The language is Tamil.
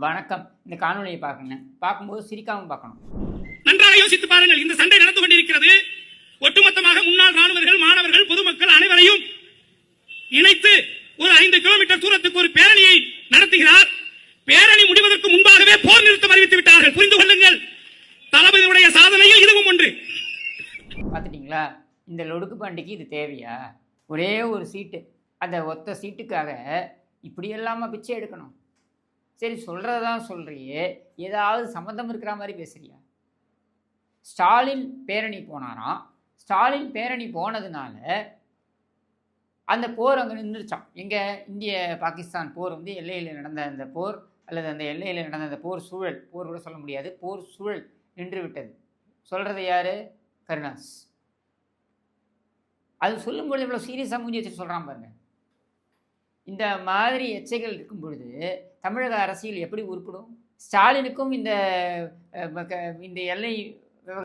வணக்கம். இந்த காணொலியை பார்க்கணும். பார்க்கும்போது சிரிக்காம பார்க்கணும். நன்றாக யோசித்து பாருங்கள். இந்த சண்டை நடந்து கொண்டிருக்கிறது. ஒட்டுமொத்தமாக முன்னாள் ராணுவர்கள், மாணவர்கள், பொதுமக்கள் அனைவரையும் இணைத்து ஒரு 5 கிலோமீட்டர் தூரத்துக்கு ஒரு பேரணியை நடத்துகிறார். பேரணி முடிவதற்கு முன்பாகவே போர் நிறுத்தம் அறிவித்து விட்டார்கள். புரிந்து கொள்ளுங்கள், தளபதியுடைய சாதனையில் இதுவும் ஒன்று. பார்த்துட்டீங்களா? இந்த லொடுக்கு பாண்டிக்கு இது தேவையா? ஒரே ஒரு சீட்டு, அந்த ஒத்த சீட்டுக்காக இப்படி எல்லாமா பிச்சை எடுக்கணும்? சரி, சொல்கிறதான் சொல்கிறியே, ஏதாவது சம்மந்தம் இருக்கிற மாதிரி பேசுறியா? ஸ்டாலின் பேரணி போனாராம். ஸ்டாலின் பேரணி போனதுனால அந்த போர் அங்கே நின்றுச்சான். எங்கே? இந்திய பாகிஸ்தான் போர் வந்து எல்லையில் நடந்த அந்த போர், அல்லது அந்த எல்லையில் நடந்த அந்த போர் சூழல், போர் கூட சொல்ல முடியாது, போர் சூழல் நின்று விட்டது. சொல்கிறது யார்? கருணாஸ். அது சொல்லும்பொழுது இவ்வளோ சீரியஸாக மூஞ்சி வச்சு சொல்கிறான் பாருங்க. இந்த மாதிரி எச்சைகள் இருக்கும் பொழுது தமிழக அரசியல் எப்படி உருப்படும்? ஸ்டாலினுக்கும் இந்த எல்லை